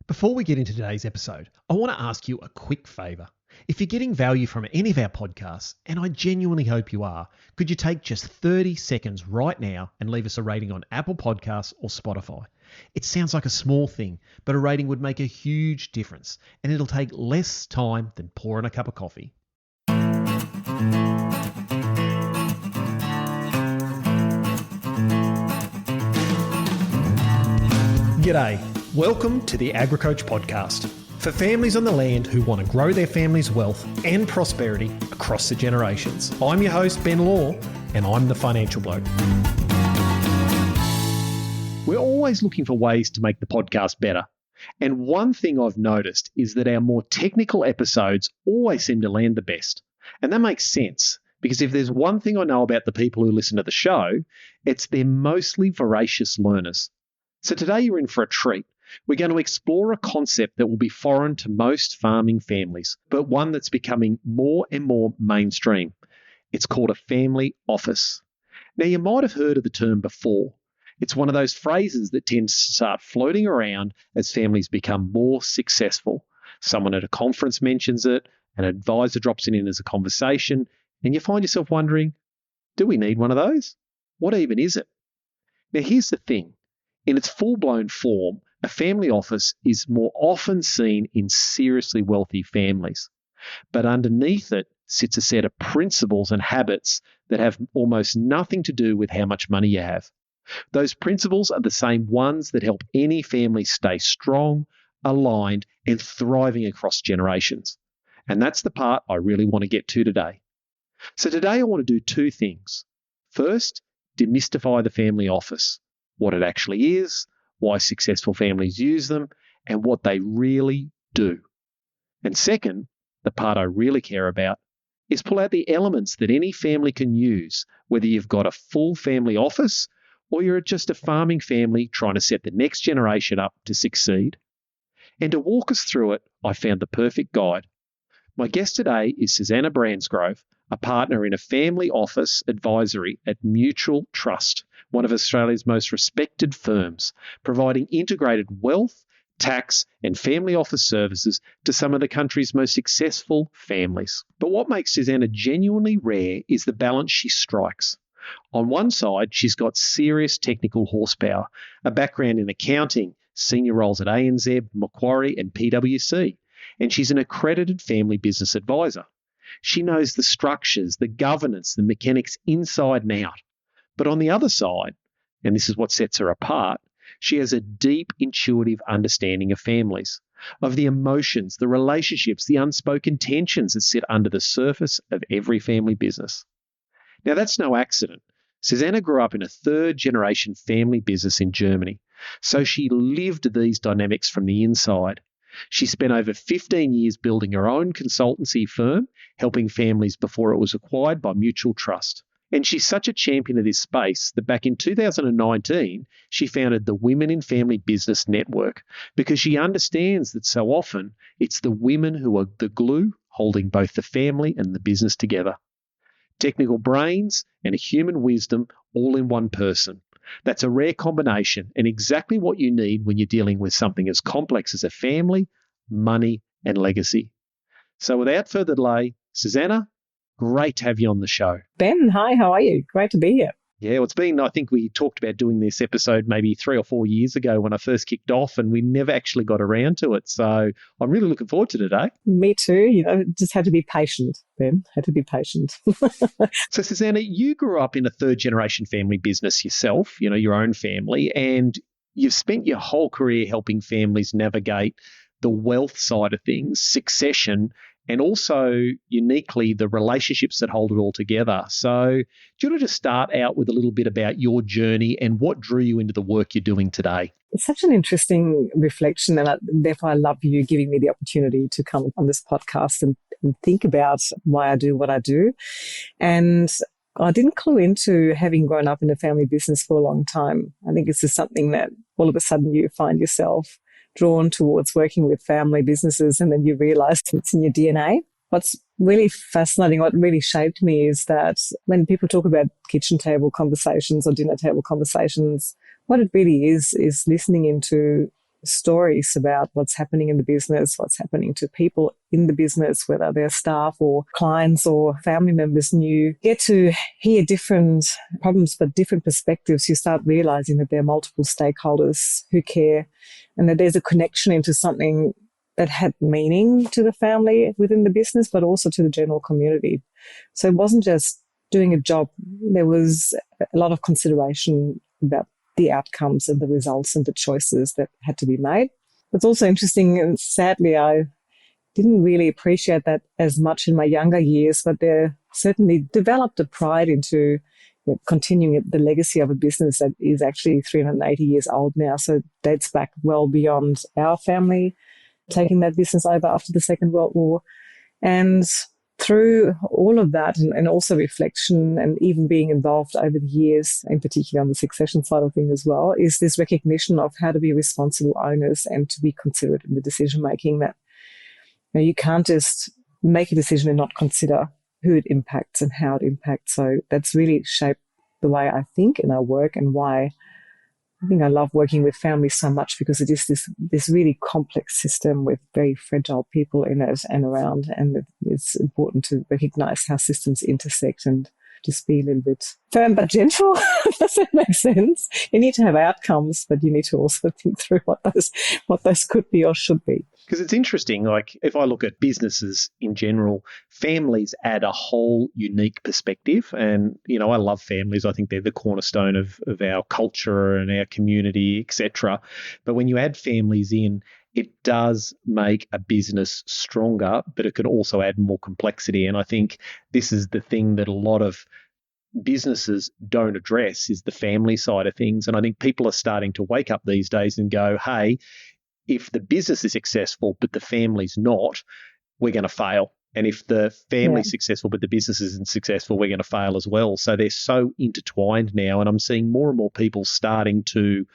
Before we get into today's episode, I want to ask you a quick favour. If you're getting value from any of our podcasts, and I genuinely hope you are, could you take just 30 seconds right now and leave us a rating on Apple Podcasts or Spotify? It sounds like a small thing, but a rating would make a huge difference, and it'll take less time than pouring a cup of coffee. G'day. Welcome to the AgriCoach Podcast for families on the land who want to grow their family's wealth and prosperity across the generations. I'm your host, Ben Law, and I'm the financial bloke. We're always looking for ways to make the podcast better. And one thing I've noticed is that our more technical episodes always seem to land the best. And that makes sense, because if there's one thing I know about the people who listen to the show, it's they're mostly voracious learners. So today you're in for a treat. We're going to explore a concept that will be foreign to most farming families, but one that's becoming more and more mainstream. It's called a family office. Now, you might have heard of the term before. It's one of those phrases that tends to start floating around as families become more successful. Someone at a conference mentions it, an advisor drops it in as a conversation, and you find yourself wondering, do we need one of those? What even is it? Now, here's the thing. In its full-blown form, a family office is more often seen in seriously wealthy families. But underneath it sits a set of principles and habits that have almost nothing to do with how much money you have. Those principles are the same ones that help any family stay strong, aligned, and thriving across generations. And that's the part I really want to get to today. So today I want to do two things. First, demystify the family office, what it actually is, why successful families use them, and what they really do. And second, the part I really care about, is pull out the elements that any family can use, whether you've got a full family office or you're just a farming family trying to set the next generation up to succeed. And to walk us through it, I found the perfect guide. My guest today is Susanne Bransgrove, a partner in a family office advisory at Mutual Trust, one of Australia's most respected firms, providing integrated wealth, tax, and family office services to some of the country's most successful families. But what makes Susanne genuinely rare is the balance she strikes. On one side, she's got serious technical horsepower, a background in accounting, senior roles at ANZ, Macquarie, and PwC, and she's an accredited family business advisor. She knows the structures, the governance, the mechanics inside and out. But on the other side, and this is what sets her apart, she has a deep intuitive understanding of families, of the emotions, the relationships, the unspoken tensions that sit under the surface of every family business. Now, that's no accident. Susanne grew up in a third-generation family business in Germany, so she lived these dynamics from the inside. She spent over 15 years building her own consultancy firm, helping families before it was acquired by Mutual Trust. And she's such a champion of this space that back in 2019, she founded the Women in Family Business Network because she understands that so often it's the women who are the glue holding both the family and the business together. Technical brains and a human wisdom all in one person. That's a rare combination and exactly what you need when you're dealing with something as complex as a family, money, and legacy. So without further delay, Susanne, great to have you on the show. Ben, hi, how are you? Great to be here. Yeah, well, it's been, I think we talked about doing this episode maybe 3 or 4 years ago when I first kicked off, and we never actually got around to it. So I'm really looking forward to today. Me too. Just had to be patient, Ben. Had to be patient. So, Susanne, you grew up in a third-generation family business yourself, your own family, and you've spent your whole career helping families navigate the wealth side of things, succession, and also uniquely the relationships that hold it all together. So do you want to just start out with a little bit about your journey and what drew you into the work you're doing today? It's such an interesting reflection, and therefore I love you giving me the opportunity to come on this podcast and think about why I do what I do. And I didn't clue into having grown up in a family business for a long time. I think it's just something that all of a sudden you find yourself drawn towards working with family businesses, and then you realize it's in your DNA. What's really fascinating, what really shaped me is that when people talk about kitchen table conversations or dinner table conversations, what it really is listening into stories about what's happening in the business, what's happening to people in the business, whether they're staff or clients or family members, and you get to hear different problems but different perspectives, you start realizing that there are multiple stakeholders who care and that there's a connection into something that had meaning to the family within the business, but also to the general community. So it wasn't just doing a job. There was a lot of consideration about the outcomes and the results and the choices that had to be made. It's also interesting, and sadly, I didn't really appreciate that as much in my younger years, but there certainly developed a pride into continuing the legacy of a business that is actually 380 years old now. So it dates back well beyond our family taking that business over after the Second World War. And through all of that and also reflection and even being involved over the years, in particular on the succession side of things as well, is this recognition of how to be responsible owners and to be considerate in the decision making, that you can't just make a decision and not consider who it impacts and how it impacts. So that's really shaped the way I think and I work, and why I think I love working with families so much, because it is this really complex system with very fragile people in it and around. And it's important to recognize how systems intersect and just be a little bit firm but gentle. Does that make sense? You need to have outcomes, but you need to also think through what those could be or should be. Because it's interesting, like if I look at businesses in general, families add a whole unique perspective. And, I love families. I think they're the cornerstone of our culture and our community, etc. But when you add families in, it does make a business stronger, but it can also add more complexity. And I think this is the thing that a lot of businesses don't address, is the family side of things. And I think people are starting to wake up these days and go, hey, if the business is successful but the family's not, we're going to fail. And if the family's successful but the business isn't successful, we're going to fail as well. So they're so intertwined now. And I'm seeing more and more people starting to,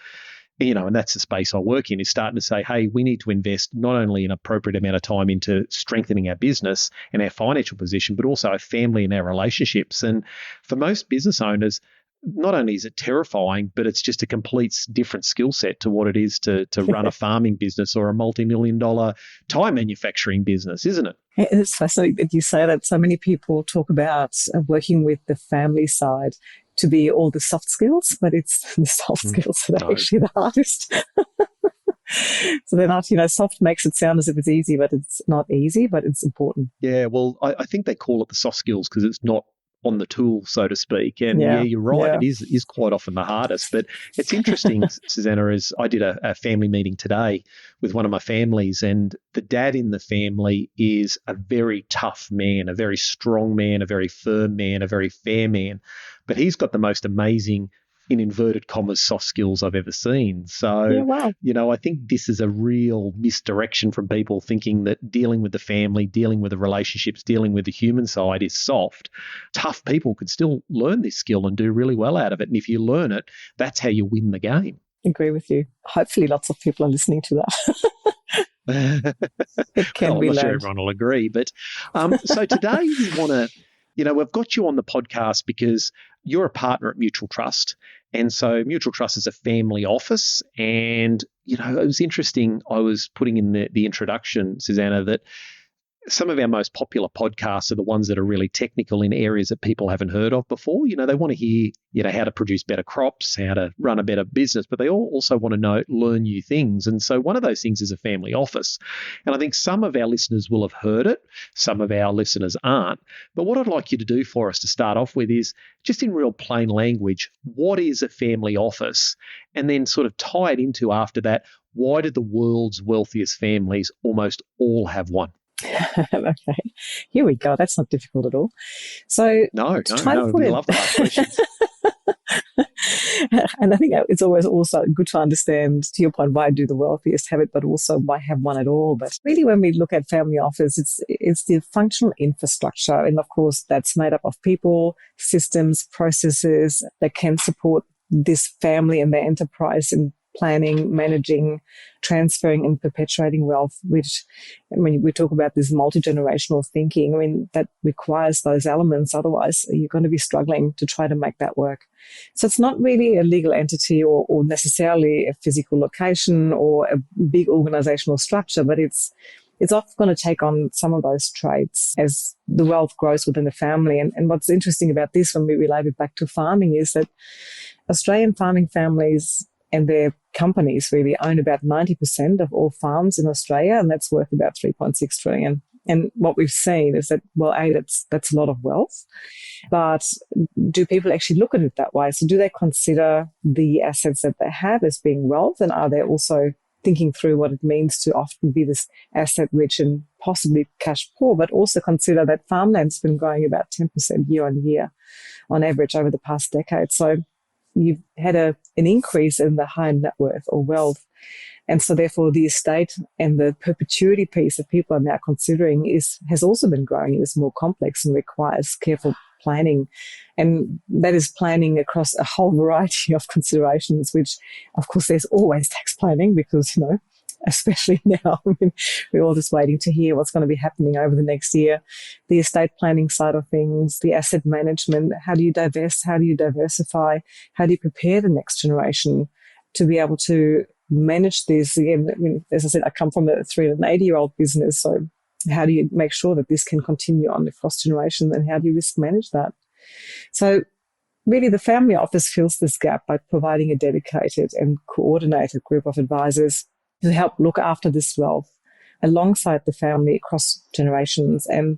and that's the space I work in, is starting to say, hey, we need to invest not only an appropriate amount of time into strengthening our business and our financial position, but also our family and our relationships. And for most business owners, not only is it terrifying, but it's just a complete different skill set to what it is to run a farming business or a multi-million-dollar tire manufacturing business, isn't it? It's fascinating that you say that. So many people talk about working with the family side to be all the soft skills, but it's the soft skills that are actually the hardest. So they're not, soft makes it sound as if it's easy, but it's not easy, but it's important. Yeah, well, I think they call it the soft skills because it's not on the tool, so to speak. And you're right, it is quite often the hardest. But it's interesting, Susanna, is I did a family meeting today with one of my families, and the dad in the family is a very tough man, a very strong man, a very firm man, a very fair man. But he's got the most amazing, in inverted commas, soft skills I've ever seen. So, I think this is a real misdirection from people thinking that dealing with the family, dealing with the relationships, dealing with the human side is soft. Tough people could still learn this skill and do really well out of it. And if you learn it, that's how you win the game. Agree with you. Hopefully lots of people are listening to that. It can be learned. I'm not sure everyone will agree. But so today we want to, we've got you on the podcast because you're a partner at Mutual Trust. And so Mutual Trust is a family office. And, it was interesting. I was putting in the introduction, Susanna, that some of our most popular podcasts are the ones that are really technical in areas that people haven't heard of before. They want to hear, how to produce better crops, how to run a better business, but they also want to learn new things. And so one of those things is a family office. And I think some of our listeners will have heard it. Some of our listeners aren't. But what I'd like you to do for us to start off with is just in real plain language, what is a family office? And then sort of tie it into after that, why do the world's wealthiest families almost all have one? Okay, here we go. That's not difficult at all. So no, we love that question. And I think it's always also good to understand, to your point, why do the wealthiest have it, but also why have one at all. But really, when we look at family office, it's the functional infrastructure. And of course, that's made up of people, systems, processes that can support this family and their enterprise in planning, managing, transferring and perpetuating wealth, which when we talk about this multi-generational thinking, I mean, that requires those elements. Otherwise, you're going to be struggling to try to make that work. So it's not really a legal entity or necessarily a physical location or a big organizational structure, but it's often going to take on some of those traits as the wealth grows within the family. And what's interesting about this, when we relate it back to farming, is that Australian farming families and their companies really own about 90% of all farms in Australia, and that's worth about 3.6 trillion. And what we've seen is that, well, that's a lot of wealth, but do people actually look at it that way? So do they consider the assets that they have as being wealth, and are they also thinking through what it means to often be this asset rich and possibly cash poor, but also consider that farmland's been growing about 10% year on year on average over the past decade. So you've had an increase in the high net worth or wealth. And so therefore the estate and the perpetuity piece that people are now considering has also been growing. It is more complex and requires careful planning. And that is planning across a whole variety of considerations, which of course there's always tax planning because, especially now, I mean, we're all just waiting to hear what's going to be happening over the next year. The estate planning side of things, the asset management, how do you divest? How do you diversify? How do you prepare the next generation to be able to manage this? Again, I mean, as I said, I come from a 380-year-old business, so how do you make sure that this can continue on across generations, and how do you risk manage that? So really the family office fills this gap by providing a dedicated and coordinated group of advisors to help look after this wealth alongside the family across generations. And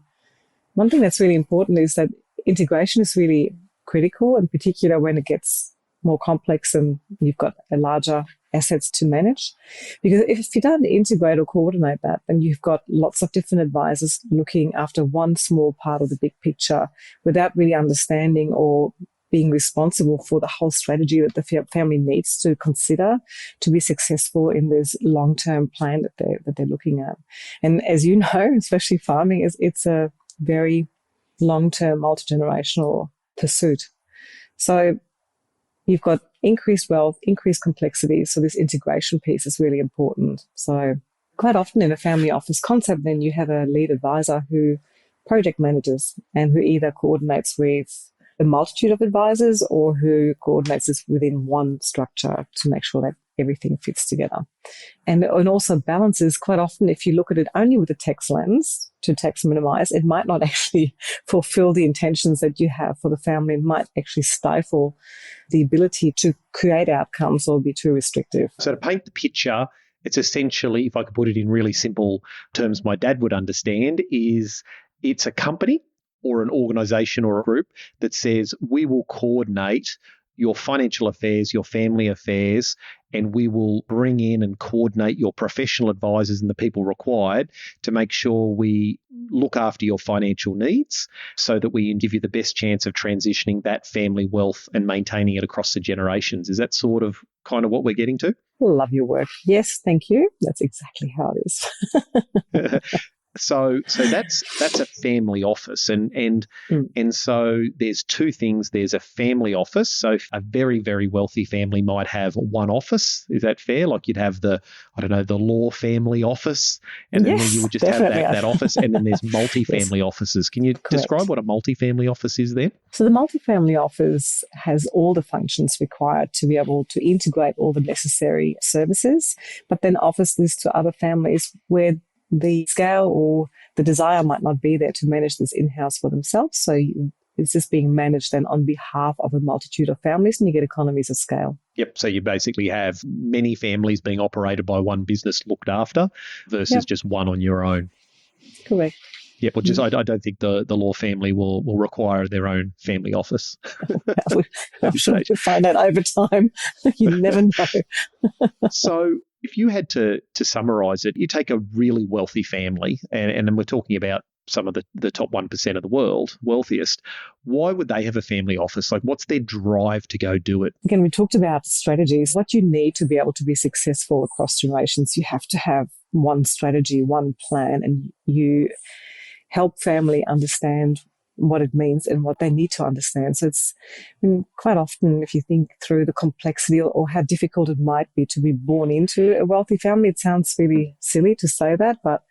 one thing that's really important is that integration is really critical, in particular when it gets more complex and you've got a larger assets to manage. Because if you don't integrate or coordinate that, then you've got lots of different advisors looking after one small part of the big picture without really understanding or being responsible for the whole strategy that the family needs to consider to be successful in this long-term plan that they're looking at. And as you know, especially farming, it's a very long-term, multi-generational pursuit. So you've got increased wealth, increased complexity. So this integration piece is really important. So quite often in a family office concept, then you have a lead advisor who project manages and who either coordinates with a multitude of advisors or who coordinates this within one structure to make sure that everything fits together. And also balances. Quite often, if you look at it only with a tax lens to tax minimize, it might not actually fulfill the intentions that you have for the family. It might actually stifle the ability to create outcomes or be too restrictive. So to paint the picture, it's essentially, if I could put it in really simple terms my dad would understand, is it's a company or an organisation or a group that says we will coordinate your financial affairs, your family affairs, and we will bring in and coordinate your professional advisors and the people required to make sure we look after your financial needs so that we give you the best chance of transitioning that family wealth and maintaining it across the generations. Is that sort of kind of what we're getting to? Love your work. Yes, thank you. That's exactly how it is. So that's a family office, and so there's two things. There's a family office. So a very, very wealthy family might have one office. Is that fair? Like you'd have the law family office, and then you would just have that office, and then there's multifamily offices. Can you describe what a multifamily office is then? So the multifamily office has all the functions required to be able to integrate all the necessary services, but then offers this to other families where the scale or the desire might not be there to manage this in-house for themselves. So it's just being managed then on behalf of a multitude of families, and you get economies of scale. Yep. So you basically have many families being operated by one business looked after versus just one on your own. Correct. Yep. Which is, I don't think the law family will require their own family office. I'm sure you'll find out over time. You never know. So if you had to summarize it, you take a really wealthy family, and then we're talking about some of the top 1% of the world, wealthiest. Why would they have a family office? Like, what's their drive to go do it? Again, we talked about strategies. What you need to be able to be successful across generations, you have to have one strategy, one plan, and you help family understand what it means and what they need to understand. So it's quite often, if you think through the complexity or how difficult it might be to be born into a wealthy family, it sounds really silly to say that, but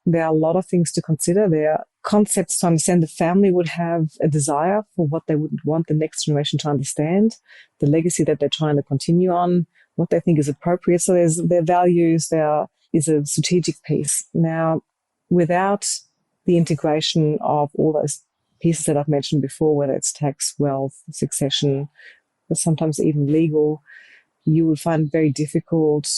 there are a lot of things to consider. There are concepts to understand. The family would have a desire for what they would want the next generation to understand, the legacy that they're trying to continue on, what they think is appropriate. So there's their values, there is a strategic piece. Now, without the integration of all those pieces that I've mentioned before, whether it's tax, wealth, succession, but sometimes even legal, you would find it very difficult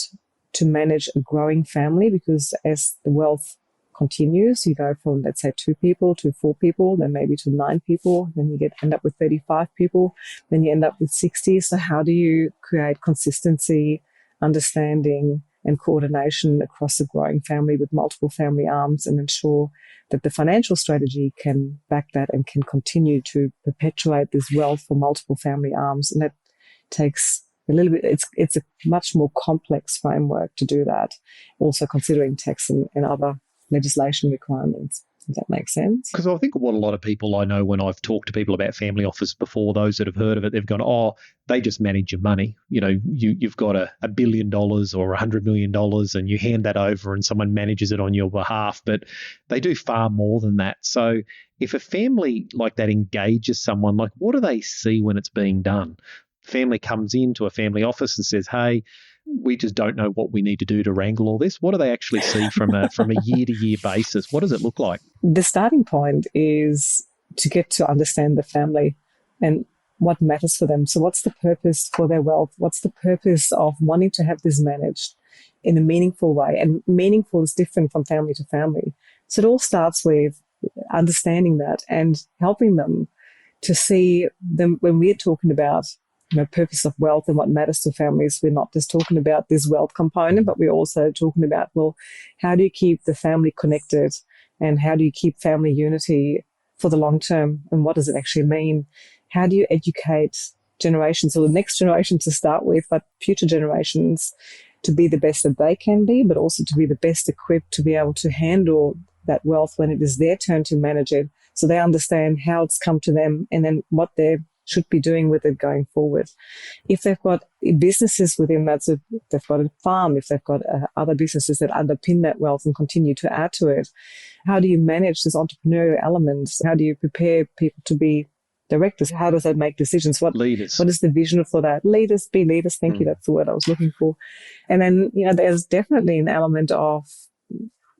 to manage a growing family, because as the wealth continues, you go from, let's say, 2 people to 4 people, then maybe to 9 people, then you end up with 35 people, then you end up with 60. So how do you create consistency, understanding, and coordination across a growing family with multiple family arms, and ensure that the financial strategy can back that and can continue to perpetuate this wealth for multiple family arms? And that takes a little bit, it's a much more complex framework to do that, also considering tax and other legislation requirements. Does that make sense? Because I think what a lot of people I know, when I've talked to people about family office before, those that have heard of it, they've gone, oh, they just manage your money. You know, you've got $1 billion or $100 million and you hand that over and someone manages it on your behalf. But they do far more than that. So if a family like that engages someone, like, what do they see when it's being done? Family comes into a family office and says, hey, we just don't know what we need to do to wrangle all this. What do they actually see from a year-to-year basis? What does it look like? The starting point is to get to understand the family and what matters for them. So what's the purpose for their wealth? What's the purpose of wanting to have this managed in a meaningful way? And meaningful is different from family to family. So it all starts with understanding that and helping them to see them when we're talking about purpose of wealth and what matters to families. We're not just talking about this wealth component, but we're also talking about, well, how do you keep the family connected and how do you keep family unity for the long term? And what does it actually mean? How do you educate generations, or the next generation to start with, but future generations, to be the best that they can be, but also to be the best equipped to be able to handle that wealth when it is their turn to manage it, so they understand how it's come to them and then what they should be doing with it going forward. If they've got businesses within that, so if they've got a farm, if they've got other businesses that underpin that wealth and continue to add to it, how do you manage this entrepreneurial element? How do you prepare people to be directors? How does that make decisions? What is the vision for that? Leaders, be leaders. Thank you. That's the word I was looking for. And then, there's definitely an element of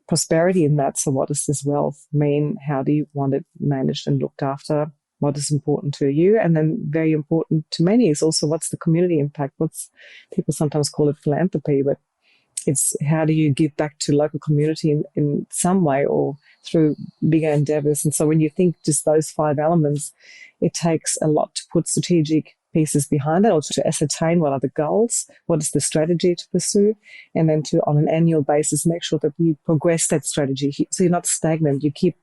prosperity in that. So what does this wealth mean? How do you want it managed and looked after? What is important to you? And then very important to many is also, what's the community impact? People sometimes call it philanthropy, but it's how do you give back to local community in some way or through bigger endeavors? And so when you think just those 5 elements, it takes a lot to put strategic pieces behind that, or to ascertain what are the goals, what is the strategy to pursue, and then to, on an annual basis, make sure that you progress that strategy. So you're not stagnant. You keep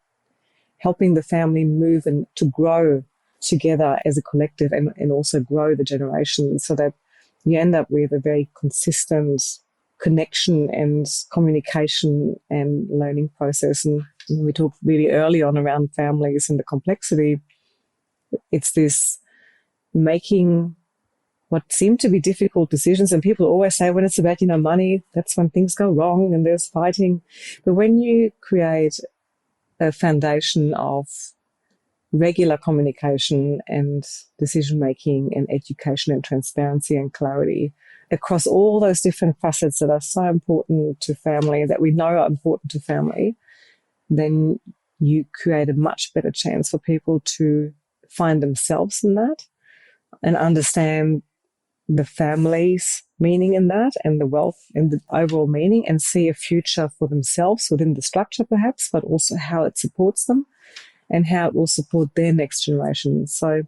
helping the family move and to grow together as a collective, and also grow the generations, so that you end up with a very consistent connection and communication and learning process. And we talked really early on around families and the complexity. It's this making what seem to be difficult decisions. And people always say when it's about, money, that's when things go wrong and there's fighting. But when you create a foundation of regular communication and decision-making and education and transparency and clarity across all those different facets that are so important to family, that we know are important to family, then you create a much better chance for people to find themselves in that and understand the family's meaning in that and the wealth and the overall meaning, and see a future for themselves within the structure perhaps, but also how it supports them and how it will support their next generation. So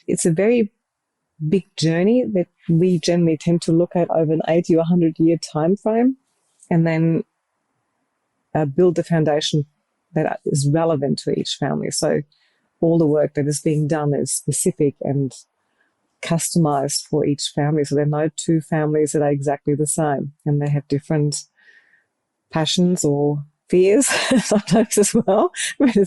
it's a very big journey that we generally tend to look at over an 80 or 100 year time frame, and then build the foundation that is relevant to each family. So all the work that is being done is specific and customized for each family. So there are no 2 families that are exactly the same, and they have different passions or fears sometimes as well. I mean,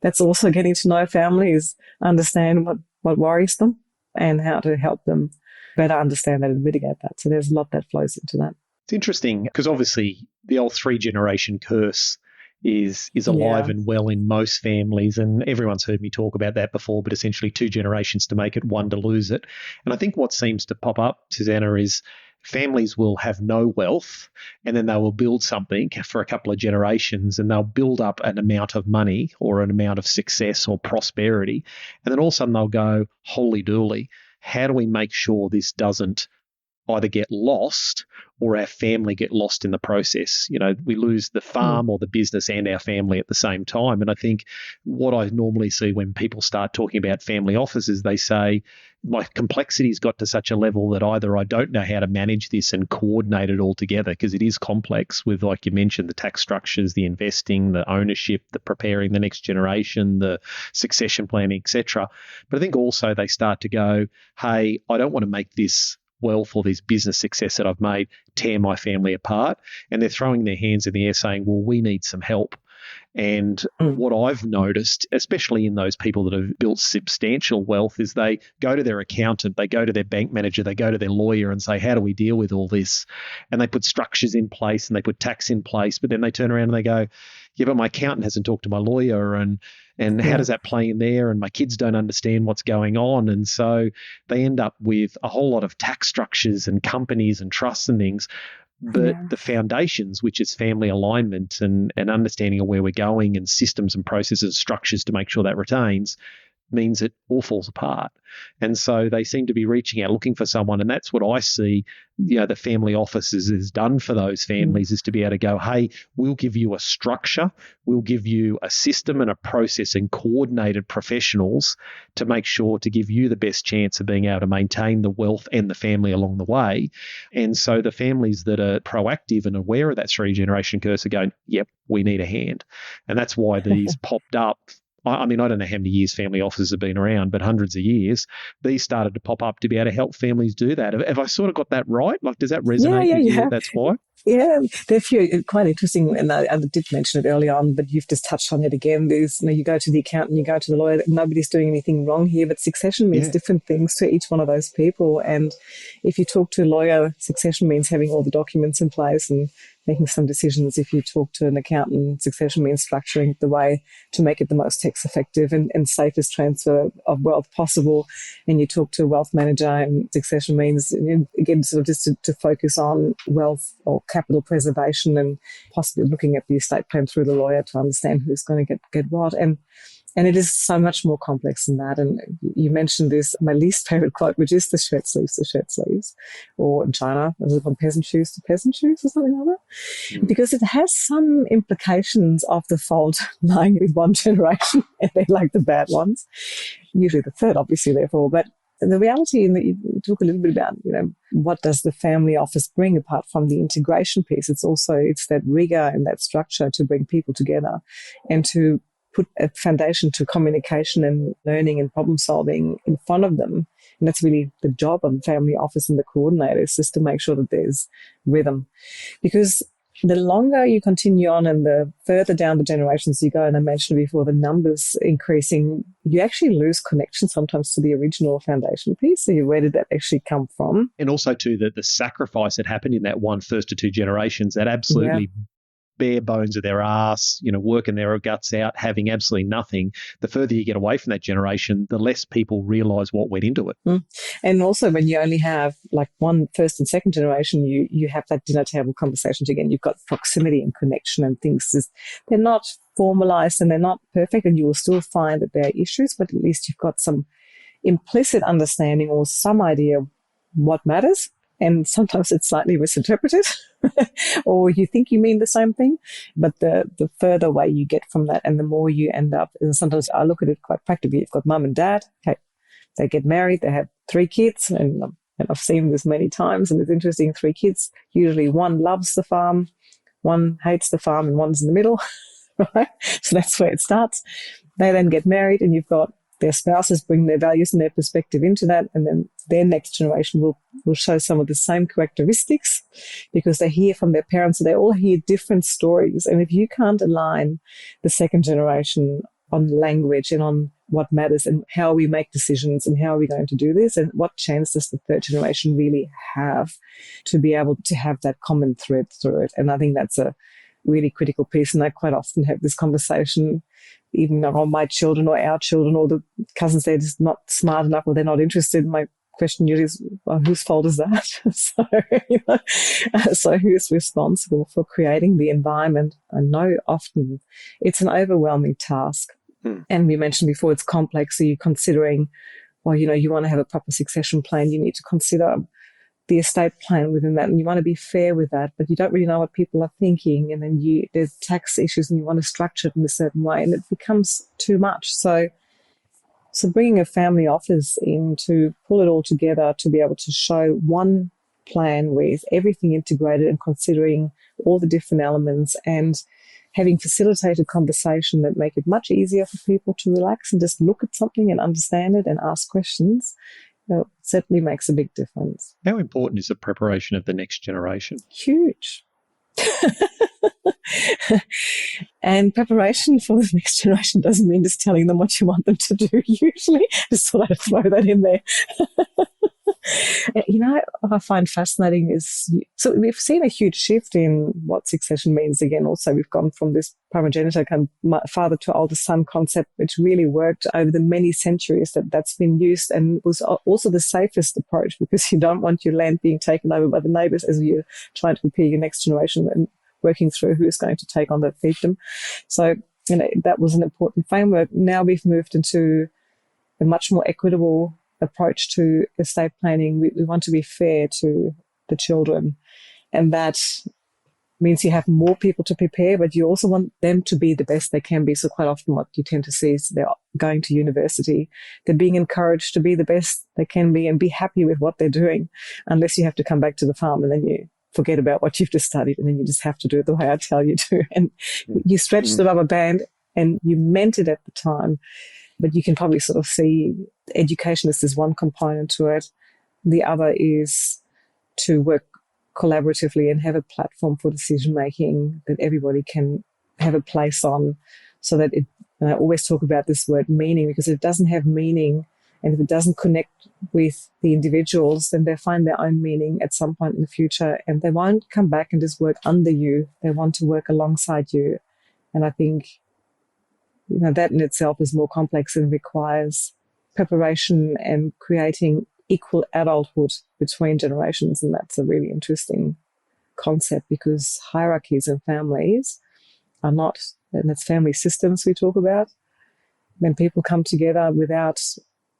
that's also getting to know families, understand what worries them and how to help them better understand that and mitigate that. So there's a lot that flows into that. It's interesting because obviously the old 3-generation curse is alive and well in most families, and everyone's heard me talk about that before, but essentially 2 generations to make it, 1 to lose it. And I think what seems to pop up, Susanna, is families will have no wealth and then they will build something for a couple of generations and they'll build up an amount of money or an amount of success or prosperity. And then all of a sudden they'll go, holy dooly, how do we make sure this doesn't either get lost or our family get lost in the process? You know, we lose the farm or the business and our family at the same time. And I think what I normally see when people start talking about family offices, they say, my complexity's got to such a level that either I don't know how to manage this and coordinate it all together, because it is complex with, like you mentioned, the tax structures, the investing, the ownership, the preparing the next generation, the succession planning, etc. But I think also they start to go, hey, I don't want to make this wealth or this business success that I've made tear my family apart. And they're throwing their hands in the air saying, well, we need some help. And what I've noticed, especially in those people that have built substantial wealth, is they go to their accountant, they go to their bank manager, they go to their lawyer and say, how do we deal with all this? And they put structures in place and they put tax in place, but then they turn around and they go, yeah, but my accountant hasn't talked to my lawyer, and how does that play in there? And my kids don't understand what's going on. And so they end up with a whole lot of tax structures and companies and trusts and things. But the foundations, which is family alignment and understanding of where we're going and systems and processes, structures to make sure that retains, means it all falls apart. And so they seem to be reaching out, looking for someone. And that's what I see, you know, the family offices has done for those families, is to be able to go, hey, we'll give you a structure, we'll give you a system and a process and coordinated professionals to make sure to give you the best chance of being able to maintain the wealth and the family along the way. And so the families that are proactive and aware of that 3-generation curse are going, yep, we need a hand. And that's why these popped up. I mean, I don't know how many years family offices have been around, but hundreds of years. These started to pop up to be able to help families do that. Have I sort of got that right? Like, does that resonate with you? That's why? Yeah, they're quite interesting, and I did mention it early on, but you've just touched on it again. There's, you go to the accountant, you go to the lawyer, nobody's doing anything wrong here, but succession means different things to each one of those people. And if you talk to a lawyer, succession means having all the documents in place and making some decisions. If you talk to an accountant, succession means structuring the way to make it the most tax effective and safest transfer of wealth possible. And you talk to a wealth manager, and succession means, again, sort of just to focus on wealth or capital preservation and possibly looking at the estate plan through the lawyer to understand who's going to get what. And it is so much more complex than that. And you mentioned this, my least favorite quote, which is the shirt sleeves, or in China, from peasant shoes to peasant shoes or something like that. Because it has some implications of the fault lying with one generation, and they're like the bad ones. Usually the third, obviously, therefore. But the reality, and you talk a little bit about, what does the family office bring apart from the integration piece? It's that rigor and that structure to bring people together and to put a foundation to communication and learning and problem solving in front of them. And that's really the job of the family office and the coordinators, just to make sure that there's rhythm. Because the longer you continue on and the further down the generations you go, and I mentioned before, the numbers increasing, you actually lose connection sometimes to the original foundation piece. So where did that actually come from? And also too, the sacrifice that happened in that first to 2 generations, that absolutely bare bones of their ass, working their guts out, having absolutely nothing. The further you get away from that generation, the less people realise what went into it. And also when you only have like one first and second generation, you have that dinner table conversations again. You've got proximity and connection and things. They're not formalised and they're not perfect, and you will still find that there are issues, but at least you've got some implicit understanding or some idea of what matters. And sometimes it's slightly misinterpreted or you think you mean the same thing. But the further away you get from that and the more you end up, and sometimes I look at it quite practically. You've got mum and dad. Okay, they get married. They have 3 kids. And I've seen this many times. And it's interesting, 3 kids. Usually one loves the farm, one hates the farm, and one's in the middle. Right? So that's where it starts. They then get married and you've got their spouses bring their values and their perspective into that, and then their next generation will show some of the same characteristics because they hear from their parents, so they all hear different stories. And if you can't align the second generation on language and on what matters and how we make decisions and how are we going to do this, and what chance does the third generation really have to be able to have that common thread through it. And I think that's a really critical piece. And I quite often have this conversation, even on my children or our children or the cousins, they're just not smart enough or they're not interested. My question usually is, well, whose fault is that? So who's responsible for creating the environment? I know often it's an overwhelming task. And we mentioned before, it's complex. So you're considering, well, you want to have a proper succession plan. You need to consider the estate plan within that, and you want to be fair with that, but you don't really know what people are thinking. And then there's tax issues and you want to structure it in a certain way, and it becomes too much. So bringing a family office in to pull it all together, to be able to show one plan with everything integrated and considering all the different elements, and having facilitated conversation that make it much easier for people to relax and just look at something and understand it and ask questions, certainly makes a big difference. How important is the preparation of the next generation? Huge. And preparation for the next generation doesn't mean just telling them what you want them to do, usually. Just thought I'd throw that in there. What I find fascinating is, so we've seen a huge shift in what succession means again. Also, we've gone from this primogenitor kind of father to oldest son concept, which really worked over the many centuries that's been used, and was also the safest approach, because you don't want your land being taken over by the neighbours as you're trying to prepare your next generation and working through who's going to take on the fiefdom. So, that was an important framework. Now we've moved into a much more equitable approach to estate planning. We want to be fair to the children, and that means you have more people to prepare, but you also want them to be the best they can be. So quite often what you tend to see is they're going to university, they're being encouraged to be the best they can be and be happy with what they're doing, unless you have to come back to the farm and then you forget about what you've just studied and then you just have to do it the way I tell you to. And you stretch the rubber band, and you meant it at the time, but you can probably sort of see education is one component to it. The other is to work collaboratively and have a platform for decision making that everybody can have a place on, so that it, and I always talk about this word meaning, because if it doesn't have meaning and if it doesn't connect with the individuals, then they find their own meaning at some point in the future, and they won't come back and just work under you. They want to work alongside you. And I think, that in itself is more complex and requires preparation and creating equal adulthood between generations. And that's a really interesting concept, because hierarchies in families are not, and it's family systems we talk about. When people come together without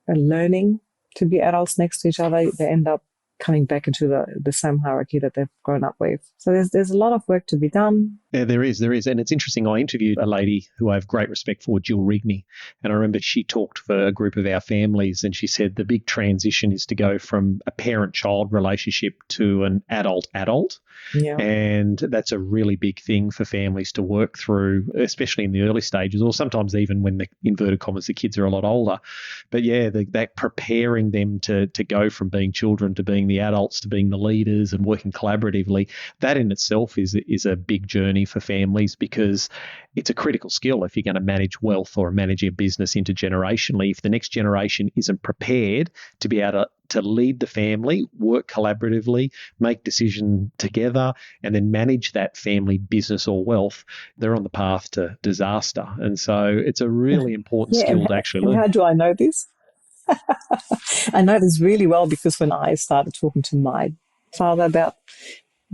learning to be adults next to each other, they end up coming back into the same hierarchy that they've grown up with. So there's a lot of work to be done. Yeah, there is. And it's interesting. I interviewed a lady who I have great respect for, Jill Rigney, and I remember she talked for a group of our families, and she said the big transition is to go from a parent-child relationship to an adult-adult. Yeah. And that's a really big thing for families to work through, especially in the early stages, or sometimes even when the inverted commas, the kids are a lot older. But yeah, that preparing them to go from being children to being the adults to being the leaders and working collaboratively, that in itself is a big journey for families, because it's a critical skill if you're going to manage wealth or manage your business intergenerationally. If the next generation isn't prepared to be able to lead the family, work collaboratively, make decisions together, and then manage that family business or wealth, they're on the path to disaster. And so it's a really important skill to actually learn. How do I know this? I know this really well, because when I started talking to my father about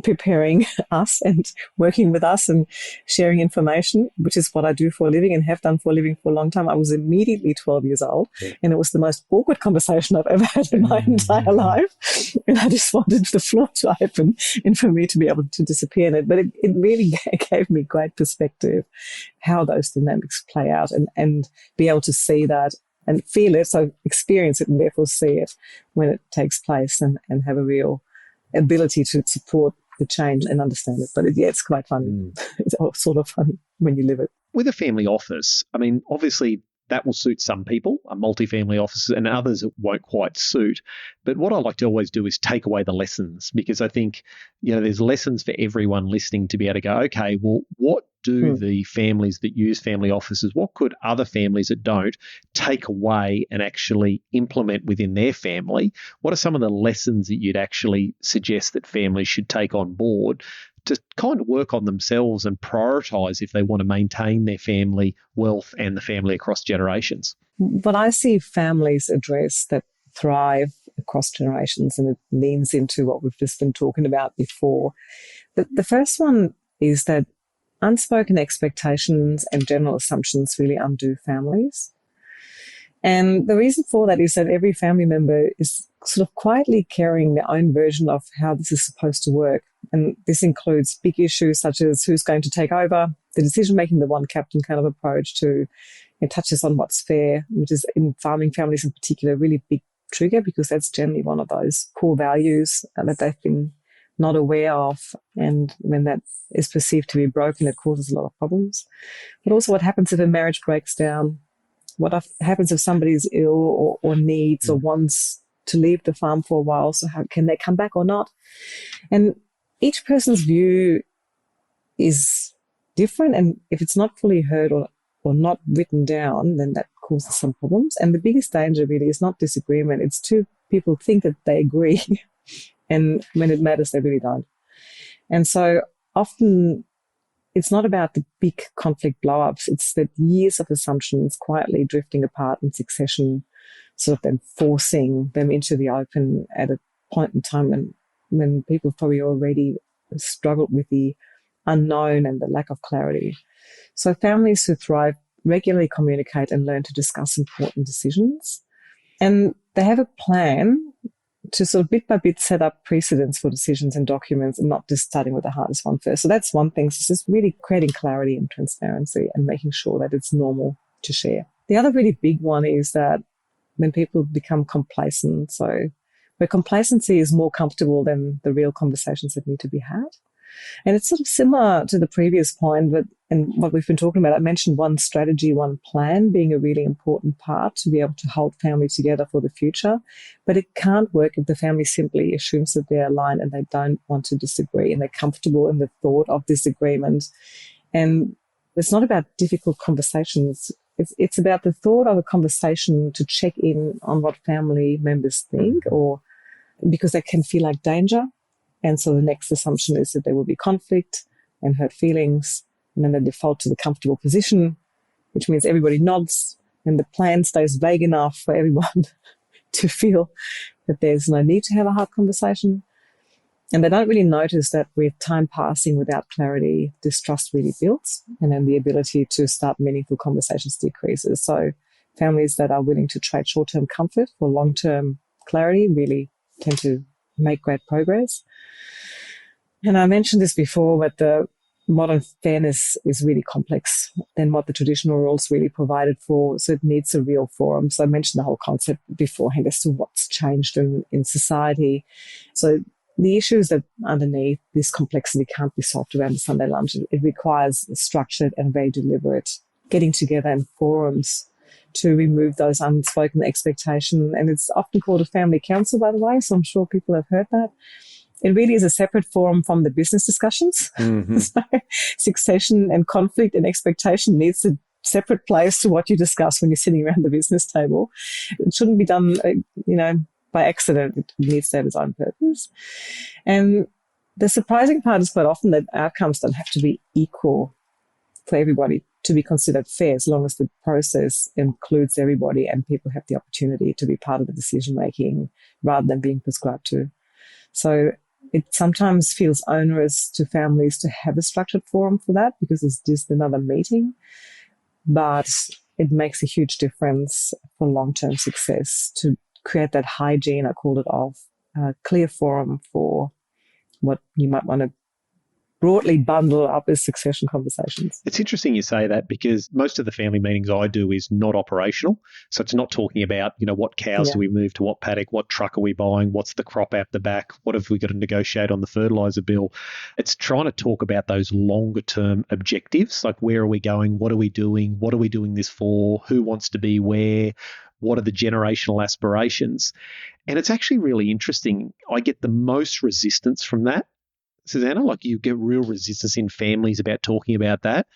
preparing us and working with us and sharing information, which is what I do for a living and have done for a living for a long time, I was immediately 12 years old, and it was the most awkward conversation I've ever had in my entire life. And I just wanted the floor to open and for me to be able to disappear in it. But it really gave me great perspective how those dynamics play out, and be able to see that and feel it, so experience it and therefore see it when it takes place, and have a real ability to support the change and understand it. But it's quite funny. It's sort of funny when you live it. With a family office, I mean, obviously that will suit some people, multifamily offices, and others it won't quite suit. But what I like to always do is take away the lessons, because I think, there's lessons for everyone listening to be able to go, okay, well, what do the families that use family offices, what could other families that don't take away and actually implement within their family? What are some of the lessons that you'd actually suggest that families should take on board to kind of work on themselves and prioritise if they want to maintain their family wealth and the family across generations? What I see families address that thrive across generations, and it leans into what we've just been talking about before. The first one is that unspoken expectations and general assumptions really undo families. And the reason for that is that every family member is sort of quietly carrying their own version of how this is supposed to work. And this includes big issues such as who's going to take over, the decision-making, the one captain kind of approach to, it touches on what's fair, which is in farming families in particular, a really big trigger, because that's generally one of those core values that they've been not aware of. And when that is perceived to be broken, it causes a lot of problems. But also what happens if a marriage breaks down? What happens if somebody's ill or needs or wants to leave the farm for a while? So how can they come back or not? And each person's view is different. And if it's not fully heard or not written down, then that causes some problems. And the biggest danger really is not disagreement. It's two people think that they agree. And when it matters, they really don't. And so often it's not about the big conflict blow-ups. It's that years of assumptions quietly drifting apart in succession, sort of then forcing them into the open at a point in time when people probably already struggled with the unknown and the lack of clarity. So families who thrive regularly communicate and learn to discuss important decisions. And they have a plan to sort of bit by bit set up precedents for decisions and documents, and not just starting with the hardest one first. So that's one thing. So it's just really creating clarity and transparency and making sure that it's normal to share. The other really big one is that when people become complacent, so where complacency is more comfortable than the real conversations that need to be had. And it's sort of similar to the previous point, and what we've been talking about. I mentioned one strategy, one plan being a really important part to be able to hold family together for the future. But it can't work if the family simply assumes that they're aligned and they don't want to disagree and they're comfortable in the thought of disagreement. And it's not about difficult conversations. It's about the thought of a conversation to check in on what family members think, or because they can feel like danger. And so the next assumption is that there will be conflict and hurt feelings, and then they default to the comfortable position, which means everybody nods and the plan stays vague enough for everyone to feel that there's no need to have a hard conversation. And they don't really notice that with time passing without clarity, distrust really builds, and then the ability to start meaningful conversations decreases. So families that are willing to trade short-term comfort for long-term clarity really tend to make great progress. And I mentioned this before, but the modern fairness is really complex than what the traditional rules really provided for. So it needs a real forum. So I mentioned the whole concept beforehand as to what's changed in society. So the issues that underneath this complexity can't be solved around a Sunday lunch. It requires a structured and very deliberate getting together in forums to remove those unspoken expectations. And it's often called a family council, by the way, so I'm sure people have heard that. It really is a separate forum from the business discussions. So succession and conflict and expectation needs a separate place to what you discuss when you're sitting around the business table. It shouldn't be done, by accident. It needs to have its own purpose. And the surprising part is quite often that outcomes don't have to be equal for everybody to be considered fair, as long as the process includes everybody and people have the opportunity to be part of the decision-making rather than being prescribed to. So it sometimes feels onerous to families to have a structured forum for that, because it's just another meeting. But it makes a huge difference for long-term success to create that hygiene, I called it, of a clear forum for what you might want to broadly bundle up as succession conversations. It's interesting you say that, because most of the family meetings I do is not operational. So it's not talking about, what cows do we move to what paddock, what truck are we buying, what's the crop out the back, what have we got to negotiate on the fertiliser bill. It's trying to talk about those longer term objectives, like where are we going, what are we doing this for, who wants to be where, what are the generational aspirations. And it's actually really interesting. I get the most resistance from that, Susanna. Like, you get real resistance in families about talking about that.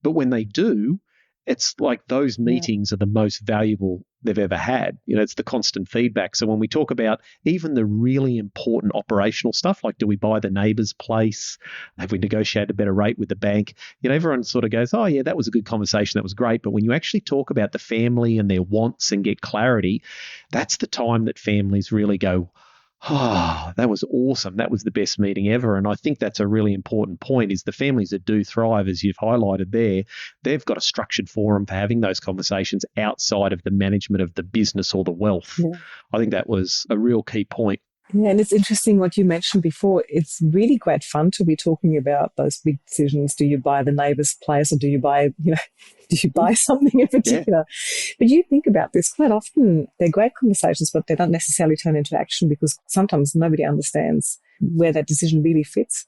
But when they do, it's like those meetings are the most valuable they've ever had. It's the constant feedback. So when we talk about even the really important operational stuff, like do we buy the neighbour's place? Have we negotiated a better rate with the bank? Everyone sort of goes, oh yeah, that was a good conversation. That was great. But when you actually talk about the family and their wants and get clarity, that's the time that families really go, oh, that was awesome. That was the best meeting ever. And I think that's a really important point, is the families that do thrive, as you've highlighted there, they've got a structured forum for having those conversations outside of the management of the business or the wealth. Yeah. I think that was a real key point. Yeah, and it's interesting what you mentioned before. It's really great fun to be talking about those big decisions. Do you buy the neighbour's place, or do you buy, do you buy something in particular? Yeah. But you think about this quite often. They're great conversations, but they don't necessarily turn into action, because sometimes nobody understands where that decision really fits.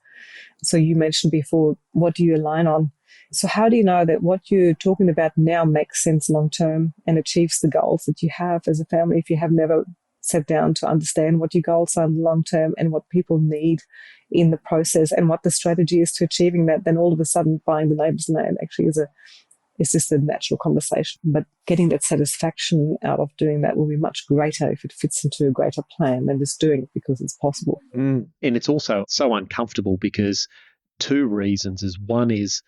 So you mentioned before, what do you align on? So how do you know that what you're talking about now makes sense long term and achieves the goals that you have as a family, if you have never sat down to understand what your goals are in the long term and what people need in the process and what the strategy is to achieving that? Then all of a sudden buying the neighbour's land actually is just a natural conversation. But getting that satisfaction out of doing that will be much greater if it fits into a greater plan than just doing it because it's possible. And it's also so uncomfortable, because two reasons is, one is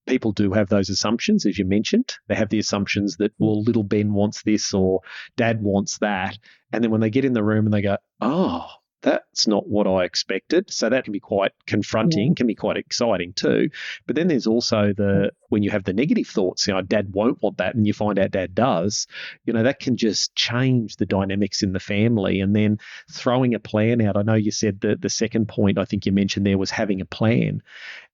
people do have those assumptions, as you mentioned. They have the assumptions that, well, little Ben wants this or dad wants that. And then when they get in the room and they go, oh, that's not what I expected. So that can be quite confronting, can be quite exciting too. But then there's also when you have the negative thoughts, dad won't want that, and you find out dad does, that can just change the dynamics in the family. And then throwing a plan out. I know you said the second point I think you mentioned there was having a plan.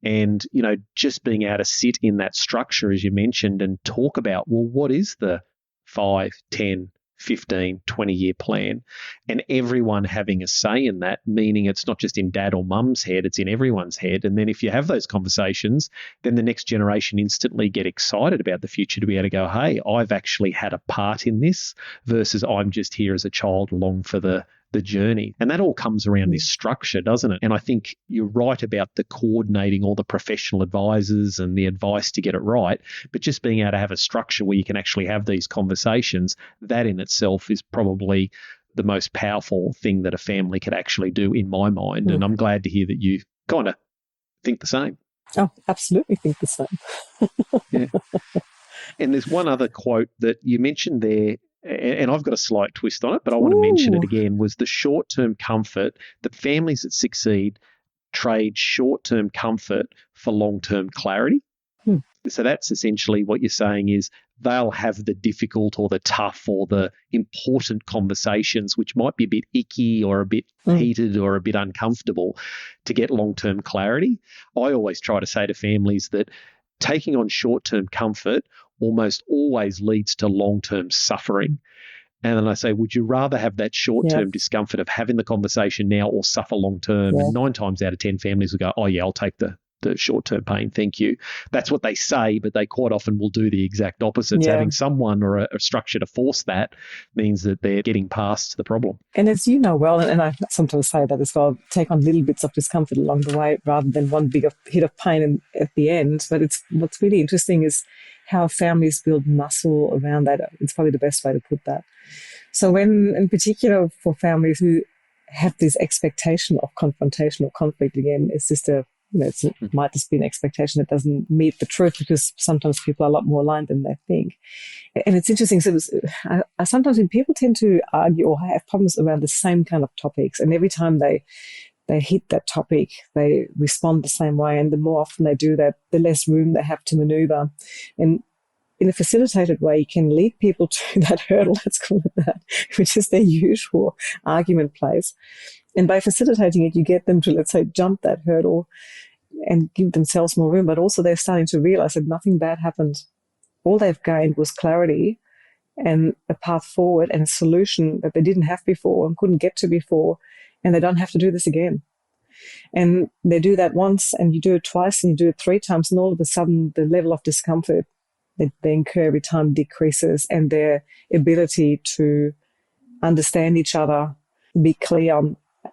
And, just being able to sit in that structure, as you mentioned, and talk about, well, what is the 5, 10, 15, 20-year plan, and everyone having a say in that, meaning it's not just in dad or mum's head, it's in everyone's head. And then if you have those conversations, then the next generation instantly get excited about the future to be able to go, hey, I've actually had a part in this, versus I'm just here as a child along for the journey. And that all comes around this structure, doesn't it? And I think you're right about the coordinating all the professional advisors and the advice to get it right, but just being able to have a structure where you can actually have these conversations, that in itself is probably the most powerful thing that a family could actually do, in my mind. And I'm glad to hear that you kind of think the same. Oh, absolutely think the same. Yeah. And there's one other quote that you mentioned there, and I've got a slight twist on it, but I want to mention it again, was the short-term comfort. The families that succeed trade short-term comfort for long-term clarity. So that's essentially what you're saying, is they'll have the difficult or the tough or the important conversations, which might be a bit icky or a bit heated or a bit uncomfortable, to get long-term clarity. I always try to say to families that taking on short-term comfort almost always leads to long-term suffering. And then I say, would you rather have that short-term discomfort of having the conversation now or suffer long-term? And 9 times out of 10 families will go, oh yeah, I'll take the short-term pain, thank you. That's what they say, but they quite often will do the exact opposite. So having someone or a structure to force that means that they're getting past the problem. And as you know well, and I sometimes say that as well, take on little bits of discomfort along the way rather than one big hit of pain at the end. But what's really interesting is how families build muscle around that. It's probably the best way to put that. So when, in particular for families who have this expectation of confrontation or conflict, again, it's just it might just be an expectation that doesn't meet the truth, because sometimes people are a lot more aligned than they think. And it's interesting. So sometimes when people tend to argue or have problems around the same kind of topics, and every time they hit that topic, they respond the same way. And the more often they do that, the less room they have to maneuver. And in a facilitated way, you can lead people to that hurdle, let's call it that, which is their usual argument place. And by facilitating it, you get them to, let's say, jump that hurdle and give themselves more room, but also they're starting to realize that nothing bad happened. All they've gained was clarity and a path forward and a solution that they didn't have before and couldn't get to before, and they don't have to do this again. And they do that once, and you do it twice, and you do it 3 times, and all of a sudden the level of discomfort that they incur every time decreases, and their ability to understand each other, be clear,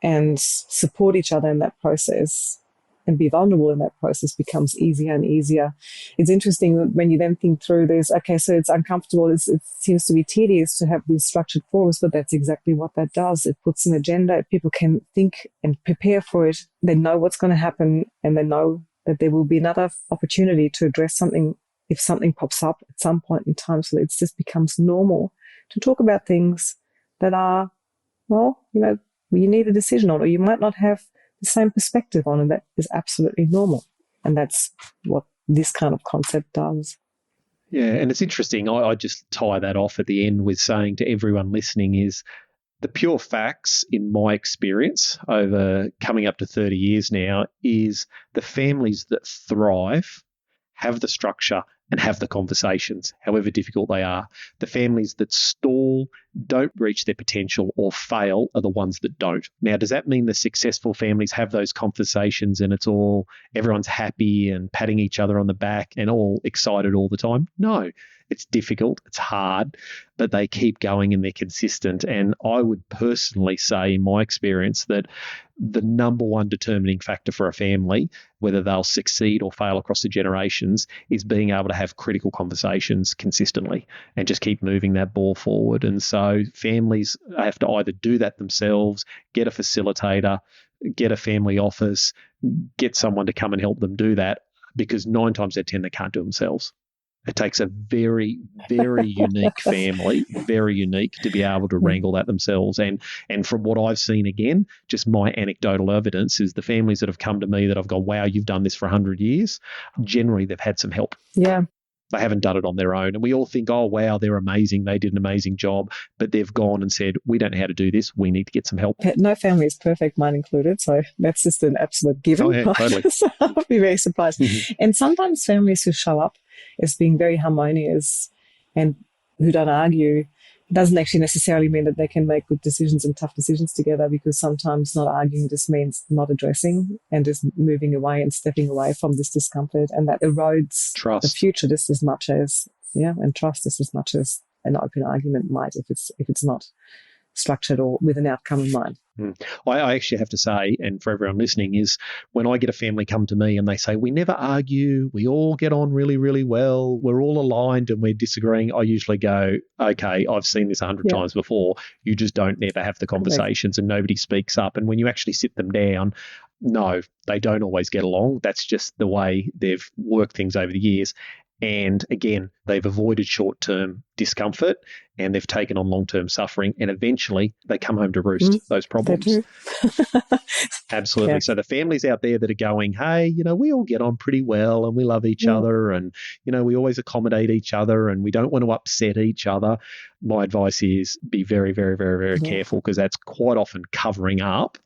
and support each other in that process and be vulnerable in that process becomes easier and easier. It's interesting when you then think through this, okay, so it's uncomfortable, it seems to be tedious to have these structured forums, but that's exactly what that does. It puts an agenda. People can think and prepare for it. They know what's going to happen, and they know that there will be another opportunity to address something if something pops up at some point in time. So it just becomes normal to talk about things that are, well, you need a decision on, or you might not have the same perspective on, and that is absolutely normal. And that's what this kind of concept does. Yeah, and it's interesting. I just tie that off at the end with saying to everyone listening is the pure facts, in my experience over coming up to 30 years now, is the families that thrive have the structure and have the conversations, however difficult they are. The families that stall, don't reach their potential, or fail are the ones that don't. Now, does that mean the successful families have those conversations and everyone's happy and patting each other on the back and all excited all the time? No. It's difficult, it's hard, but they keep going and they're consistent. And I would personally say, in my experience, that the number one determining factor for a family, whether they'll succeed or fail across the generations, is being able to have critical conversations consistently and just keep moving that ball forward. And so families have to either do that themselves, get a facilitator, get a family office, get someone to come and help them do that, because 9 times out of 10 they can't do it themselves. It takes a very, very unique family, very unique, to be able to wrangle that themselves. And from what I've seen, again, just my anecdotal evidence is the families that have come to me that I've gone, wow, you've done this for 100 years, generally they've had some help. Yeah. They haven't done it on their own. And we all think, oh, wow, they're amazing. They did an amazing job. But they've gone and said, we don't know how to do this. We need to get some help. No family is perfect, mine included. So that's just an absolute given. Oh, yeah, totally. So I'll be very surprised. Mm-hmm. And sometimes families who show up as being very harmonious and who don't argue doesn't actually necessarily mean that they can make good decisions and tough decisions together, because sometimes not arguing just means not addressing and just moving away and stepping away from this discomfort, and that erodes trust. The future just as much as, and trust just as much as an open argument might if it's not structured or with an outcome in mind. I actually have to say, and for everyone listening, is when I get a family come to me and they say, we never argue, we all get on really, really well, we're all aligned and we're disagreeing, I usually go, okay, I've seen this 100 times before. You just don't never have the conversations and nobody speaks up. And when you actually sit them down, no, they don't always get along. That's just the way they've worked things over the years. And again, they've avoided short-term discomfort and they've taken on long-term suffering, and eventually they come home to roost, those problems. They do. Absolutely. Yeah. So the families out there that are going, hey, we all get on pretty well and we love each other and, we always accommodate each other and we don't want to upset each other. My advice is be very, very, very, very careful, because that's quite often covering up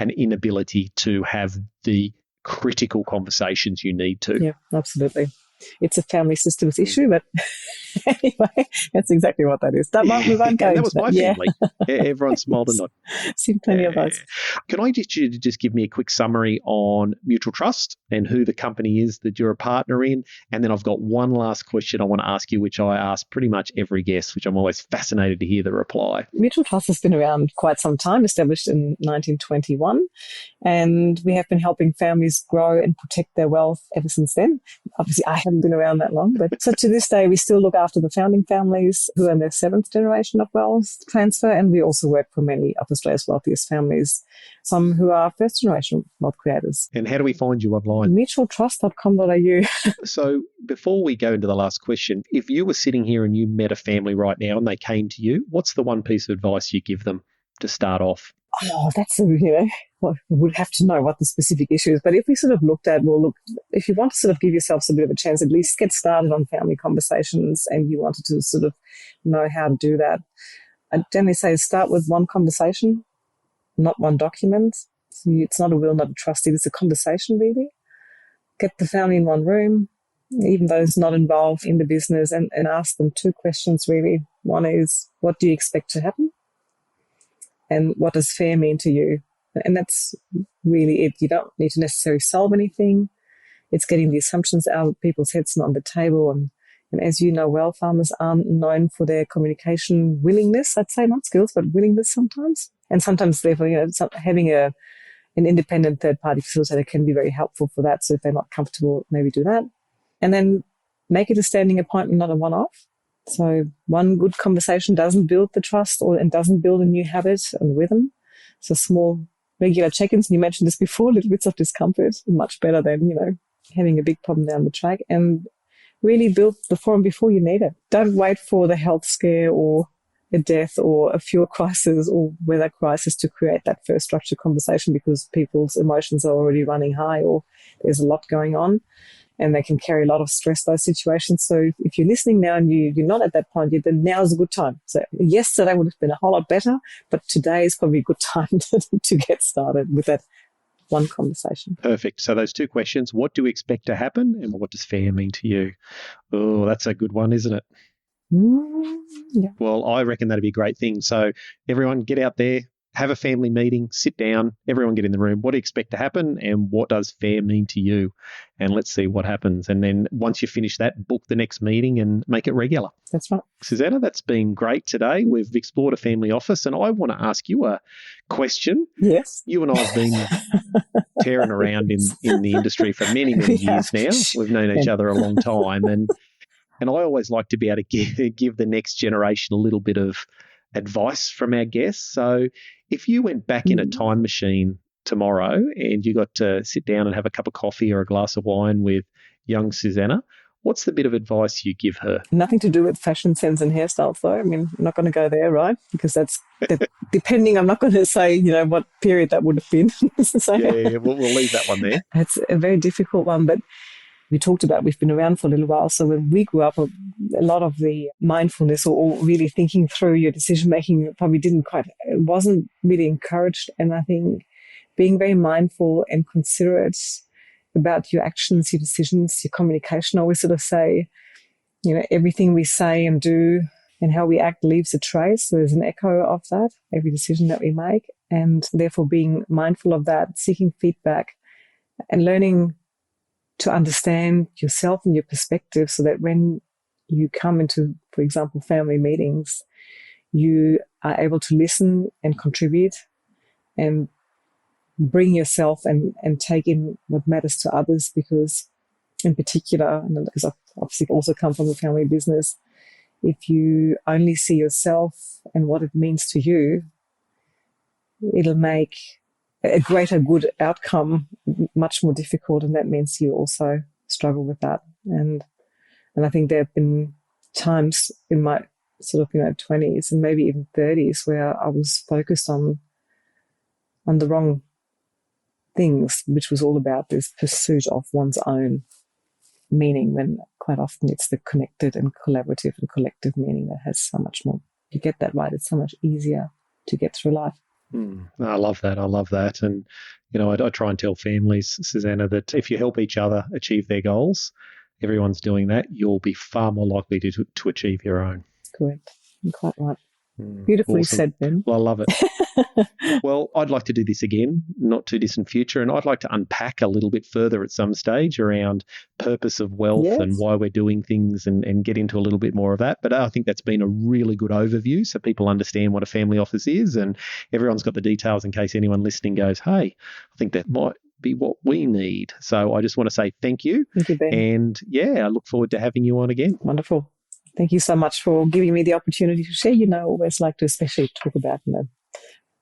an inability to have the critical conversations you need to. Yeah, absolutely. It's a family systems issue, but anyway, that's exactly what that is. We won't go into that was my family. Everyone smiled and nodded. Seen plenty of those. Can I get you to just give me a quick summary on Mutual Trust and who the company is that you're a partner in? And then I've got one last question I want to ask you, which I ask pretty much every guest, which I'm always fascinated to hear the reply. Mutual Trust has been around quite some time, established in 1921, and we have been helping families grow and protect their wealth ever since then. Obviously, I haven't been around that long, but so to this day, we still look after the founding families who are in their 7th generation of wealth transfer, and we also work for many of Australia's wealthiest families, some who are 1st generation wealth creators. And how do we find you online? Mutualtrust.com.au. So before we go into the last question, if you were sitting here and you met a family right now and they came to you, what's the one piece of advice you give them to start off? Oh, that's well, we would have to know what the specific issue is. But if we sort of looked at, if you want to sort of give yourselves a bit of a chance, at least get started on family conversations, and you wanted to sort of know how to do that, I'd generally say start with one conversation, not one document. It's not a will, not a trust deed. It's a conversation, really. get the family in one room, even those not involved in the business, and ask them 2 questions really. One is, what do you expect to happen? And what does fair mean to you? And that's really it. You don't need to necessarily solve anything. It's getting the assumptions out of people's heads and on the table. And as you know well, farmers aren't known for their communication willingness, I'd say, not skills, but willingness sometimes. And sometimes, therefore, having an independent third-party facilitator can be very helpful for that. So if they're not comfortable, maybe do that. And then make it a standing appointment, not a one-off. So one good conversation doesn't build the trust and doesn't build a new habit and rhythm. So small, regular check-ins, and you mentioned this before, little bits of discomfort, much better than, having a big problem down the track. And really build the forum before you need it. Don't wait for the health scare or a death or a fuel crisis or weather crisis to create that first structured conversation, because people's emotions are already running high or there's a lot going on. And they can carry a lot of stress, those situations. So if you're listening now and you're not at that point yet, then now is a good time. So yesterday would have been a whole lot better, but today is probably a good time to get started with that one conversation. Perfect. So those 2 questions, what do you expect to happen and what does fair mean to you? Oh, that's a good one, isn't it? Yeah. Well, I reckon that'd be a great thing. So everyone get out there, have a family meeting, sit down, everyone get in the room. What do you expect to happen and what does fair mean to you? And let's see what happens. And then once you finish that, book the next meeting and make it regular. That's right. Susanna, that's been great today. We've explored a family office and I want to ask you a question. Yes. You and I have been tearing around in the industry for many, many years now. We've known each other a long time. And I always like to be able to give the next generation a little bit of advice from our guests. So if you went back in a time machine tomorrow and you got to sit down and have a cup of coffee or a glass of wine with young Susanna, what's the bit of advice you give her? Nothing to do with fashion sense and hairstyles, though. I mean, I'm not going to go there, right? Because that's depending. I'm not going to say, what period that would have been. So, yeah, we'll leave that one there. It's a very difficult one, but we talked about, we've been around for a little while. So when we grew up, a lot of the mindfulness or really thinking through your decision making probably wasn't really encouraged. And I think being very mindful and considerate about your actions, your decisions, your communication. I always sort of say, everything we say and do and how we act leaves a trace. So there's an echo of that, every decision that we make. And therefore being mindful of that, seeking feedback and learning to understand yourself and your perspective so that when you come into, for example, family meetings, you are able to listen and contribute and bring yourself and take in what matters to others, because in particular, and because I've obviously also come from a family business, if you only see yourself and what it means to you, it'll make a greater good outcome much more difficult, and that means you also struggle with that. And I think there have been times in my sort of 20s and maybe even 30s where I was focused on the wrong things, which was all about this pursuit of one's own meaning, when quite often it's the connected and collaborative and collective meaning that has so much more. If you get that right, it's so much easier to get through life. I love that. And, I try and tell families, Susanna, that if you help each other achieve their goals, everyone's doing that, you'll be far more likely to achieve your own. Correct. You're quite right. Beautifully awesome. said, Ben. Well, I love it. Well, I'd like to do this again, not too distant future, and I'd like to unpack a little bit further at some stage around purpose of wealth and why we're doing things and get into a little bit more of that. But I think that's been a really good overview so people understand what a family office is, and everyone's got the details in case anyone listening goes, hey, I think that might be what we need. So I just want to say thank you. Thank you, Ben. And I look forward to having you on again. Wonderful. Thank you so much for giving me the opportunity to share. I always like to especially talk about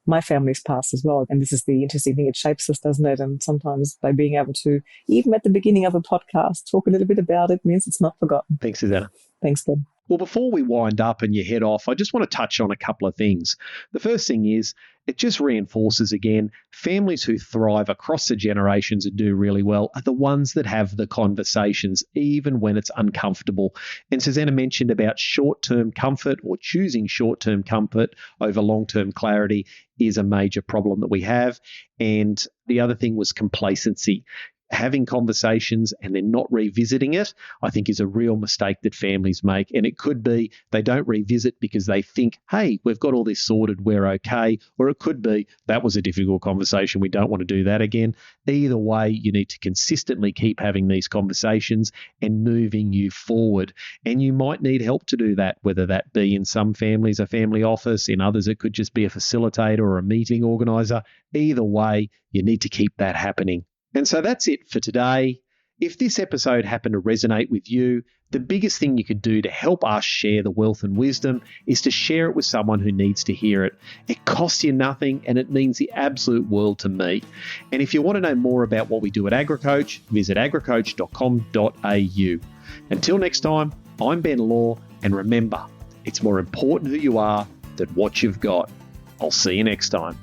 my family's past as well. And this is the interesting thing. It shapes us, doesn't it? And sometimes by being able to, even at the beginning of a podcast, talk a little bit about it means it's not forgotten. Thanks, Susanna. Thanks, Ben. Well, before we wind up and you head off, I just want to touch on a couple of things. The first thing is it just reinforces again, families who thrive across the generations and do really well are the ones that have the conversations, even when it's uncomfortable. And Susanna mentioned about short-term comfort, or choosing short-term comfort over long-term clarity is a major problem that we have. And the other thing was complacency. having conversations and then not revisiting it, I think is a real mistake that families make. And it could be they don't revisit because they think, hey, we've got all this sorted, we're okay. Or it could be that was a difficult conversation, we don't want to do that again. Either way, you need to consistently keep having these conversations and moving you forward. And you might need help to do that, whether that be in some families a family office, in others it could just be a facilitator or a meeting organizer. Either way, you need to keep that happening. And so that's it for today. If this episode happened to resonate with you, the biggest thing you could do to help us share the wealth and wisdom is to share it with someone who needs to hear it. It costs you nothing and it means the absolute world to me. And if you want to know more about what we do at AgriCoach, visit agricoach.com.au. Until next time, I'm Ben Law, and remember, it's more important who you are than what you've got. I'll see you next time.